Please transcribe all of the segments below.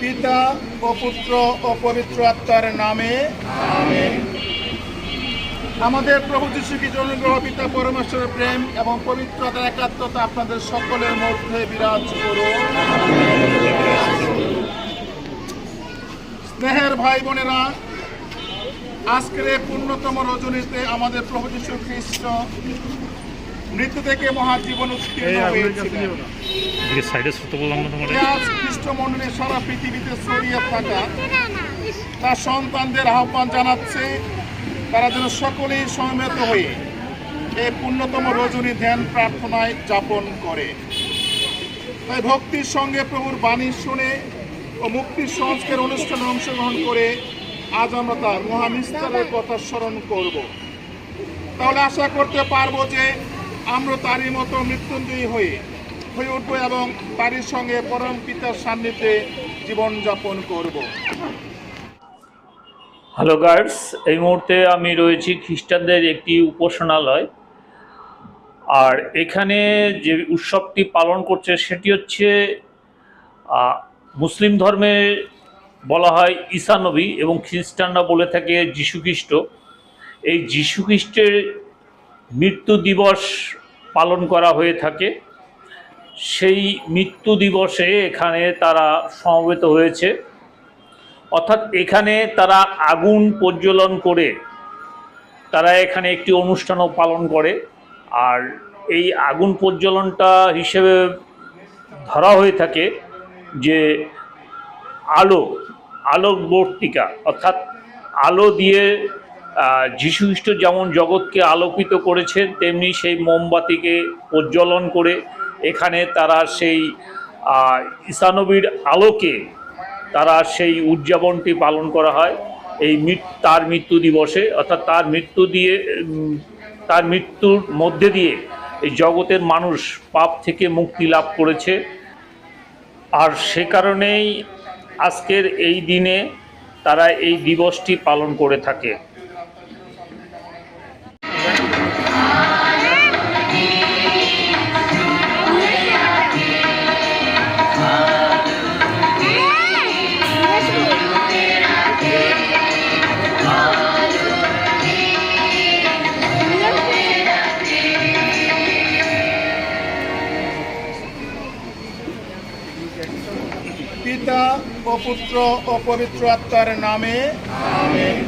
পিতা ও পুত্র ও পবিত্র আত্মার নামে আমেন। আমাদের প্রভু যীশু খ্রিস্টের অনুগ্রহ, পিতা পরমেশ্বরের প্রেম এবং পবিত্রতার একাত্মতা আপনাদের সকলের মধ্যে বিরাজ করুন। স্নেহের ভাই বোনেরা, আজকের এই পূর্ণতম রজনীতে আমাদের প্রভু যীশু খ্রিস্ট মৃত্যু থেকে মহাজীবন উত্তীর্ণ হয়েছিলেন। আজ খ্রিস্টমণ্ডলী সারা পৃথিবীতে ছড়িয়ে থাকা তার সন্তানদের আহ্বান জানাচ্ছে তারা যেন সকলেই সমবেত হয়ে এই পূর্ণতম রজনী ধ্যান প্রার্থনায় যাপন করে। তাই ভক্তির সঙ্গে প্রভুর বাণী শুনে ও মুক্তির সংস্কার অনুষ্ঠানে অংশগ্রহণ করে আজ আমরা তার মহামিস্তারের কথা স্মরণ করব। তাহলে আশা করতে পারবো যে আমরা তারই মতো মৃত্যুঞ্জয়ী হয়ে উঠবো এবং তারই সঙ্গে পরম পিতার সান্নিধ্যে জীবনযাপন করব। হ্যালো গার্ডস, এই মুহূর্তে আমি রয়েছি খ্রিস্টানদের একটি উপাসনালয়। আর এখানে যে উৎসবটি পালন করছে সেটি হচ্ছে মুসলিম ধর্মে বলা হয় ঈসা নবী এবং খ্রিস্টানরা বলে থাকে যীশু খ্রিস্ট। এই যীশু খ্রিস্টের মৃত্যু দিবস পালন করা হয়ে থাকে। সেই মৃত্যু দিবসে এখানে তারা সমবেত হয়েছে, অর্থাৎ এখানে তারা আগুন প্রজ্বলন করে তারা এখানে একটি অনুষ্ঠানও পালন করে। আর এই আগুন প্রজ্বলনটা হিসেবে ধরা হয়ে থাকে যে আলোকবর্তিকা, অর্থাৎ আলো দিয়ে যীশু খ্রিস্ট যেমন জগৎকে আলোকিত করেছেন তেমনি সেই মোমবাতিকে প্রজ্বলন করে এখানে তারা সেই ঈসানবীর আলোকে তারা সেই উদযাপনটি পালন করা হয় এই তার মৃত্যু দিবসে। অর্থাৎ তার মৃত্যুর মধ্যে দিয়ে এই জগতের মানুষ পাপ থেকে মুক্তি লাভ করেছে। আর সে কারণেই আজকের এই দিনে তারা এই দিবসটি পালন করে থাকে। পিতা ও পুত্র ও পবিত্র আত্মার নামে আমেন।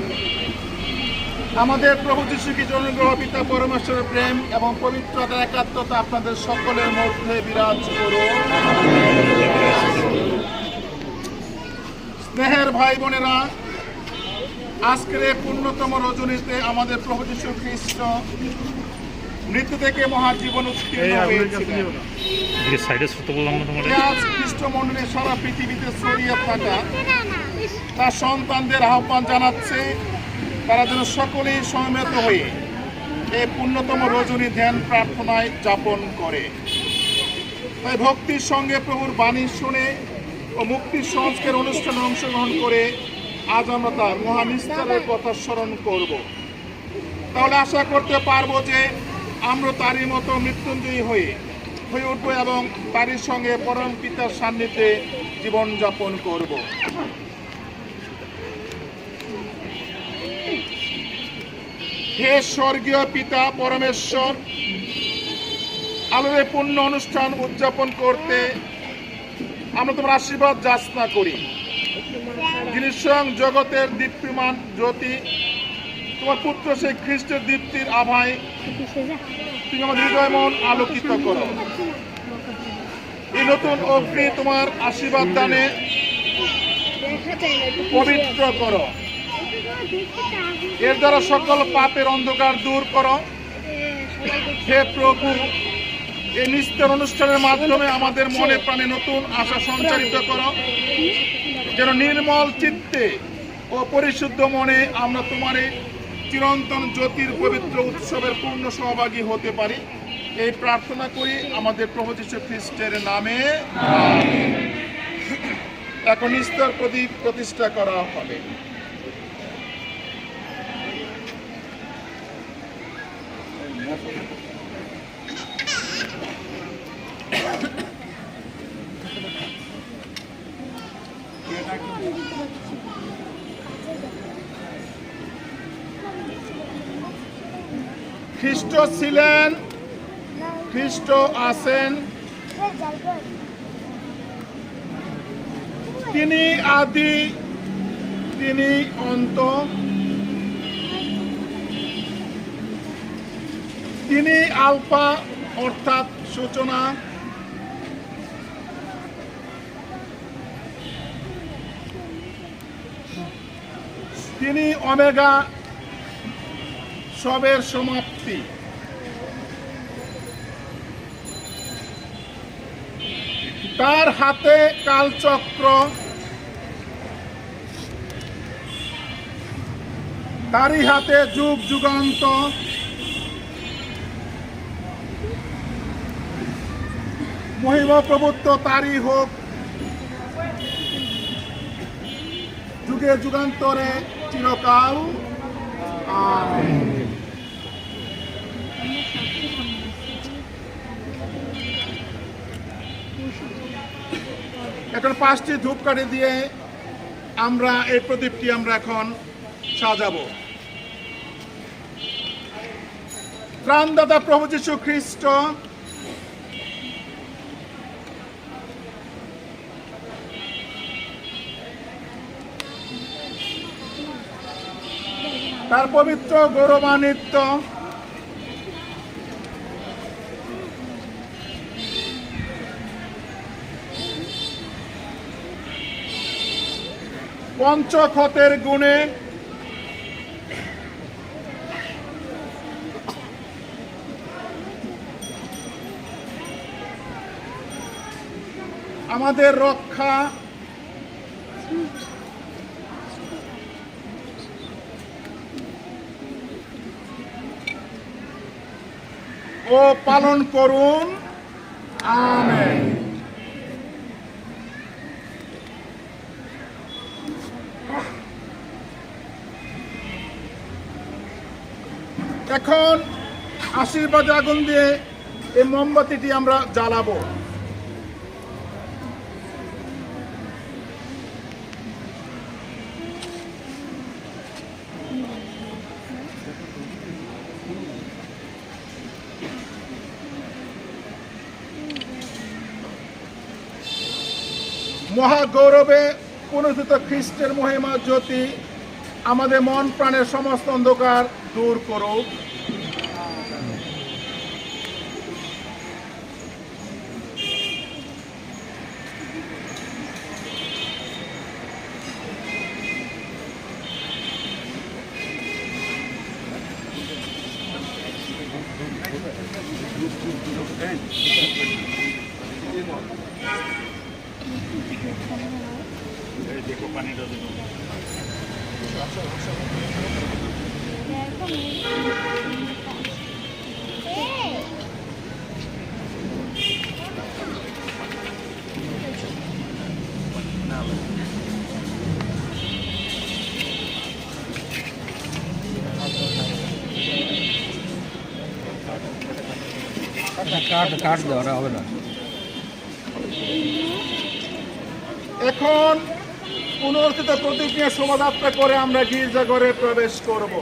আমাদের প্রভু যীশু খ্রিস্টের অনুগ্রহ, পিতা পরমেশ্বরের প্রেম এবং পবিত্রতার একাত্মতা আপনাদের সকলের মধ্যে বিরাজ করুন। স্নেহের ভাই বোনেরা, আজকের এই পূর্ণতম রজনীতে আমাদের প্রভু যীশু খ্রিস্ট মৃত্যু থেকে মহাজীবন উত্তীর্ণ হয়েছিলেন। আজ খ্রিস্টমণ্ডলী সারা পৃথিবীতে ছড়িয়ে থাকা তার সন্তানদের আহ্বান জানাচ্ছে তারা যেন সকলেই সমবেত হয়ে এই পূর্ণতম রজনী ধ্যান প্রার্থনায় যাপন করে। তাই ভক্তির সঙ্গে প্রভুর বাণী শুনে ও মুক্তির সংস্কার অনুষ্ঠানে অংশগ্রহণ করে আজ আমরা তার মহামিস্তারের কথা স্মরণ করব। তাহলে আশা করতে পারবো যে আমরা তারই মতো মৃত্যুঞ্জয়ী হয়ে উঠবো এবং তারই সঙ্গে পরম পিতার সান্নিধ্যে জীবনযাপন করব। হে স্বর্গীয় পিতা পরমেশ্বর, আলোর পূর্ণ অনুষ্ঠান উদযাপন করতে আমরা তোমার আশীর্বাদ যাচনা করি, যিনি স্বয়ং জগতের দীপ্তিমান জ্যোতি। তোমার পুত্র সেই খ্রিস্টের দীপ্তির আভায় তুমি আমাদের হৃদয় মন আলোকিত করো। এই নতুন অগ্নি তোমার আশীর্বাদ দানে পবিত্র করো। এর দ্বারা সকল পাপের অন্ধকার দূর করো। হে প্রভু, এই নিস্তার অনুষ্ঠানের মাধ্যমে আমাদের মনে প্রাণে নতুন আশা সঞ্চারিত করো, যেন নির্মল চিত্তে ও পরিশুদ্ধ মনে আমরা তোমার এই চিরন্তন জ্যোতির পবিত্র উৎসবের পূর্ণ সহভাগী হতে পারি। এই প্রার্থনা করি আমাদের প্রভু যীশু খ্রিস্টের নামে। এখন নিস্তার প্রদীপ প্রতিষ্ঠা করা হবে। খ্রিস্ট ছিলেন, খ্রিস্ট আছেন, তিনি আদি, তিনি অন্ত, তিনি আলফা অর্থাৎ সূচনা, তিনি ওমেগা সবের সমাপ্তি। তার হাতে কালচক্র, তারই হাতে যুগ যুগান্ত, মহিমা প্রভুত্ব তারই হোক যুগে যুগান্তরে চিরকাল। আমেন। এখন 5টি ধূপকাঠি দিয়ে আমরা এই প্রদীপটি আমরা এখন সাজাবো। ত্রাণদাতা প্রভু যীশু খ্রিস্ট তার পবিত্র গৌরবান্বিত পঞ্চক্ষতের গুণে আমাদের রক্ষা ও পালন করুন। আমেন। এখন আশীর্বাদ আগুন দিয়ে এই মোমবাতিটি আমরা জ্বালাবো। মহাগৌরবে পুনরুত্থিত খ্রিস্টের মহিমা জ্যোতি আমাদের মন প্রাণের সমস্ত অন্ধকার দূর করুক। দেখো পানিটা দেখো। কাঠ দেওয়া হবে না। এখন পুনরুত্থিত প্রতীক নিয়ে শোভাযাত্রা করে আমরা গির্জাঘরে প্রবেশ করব।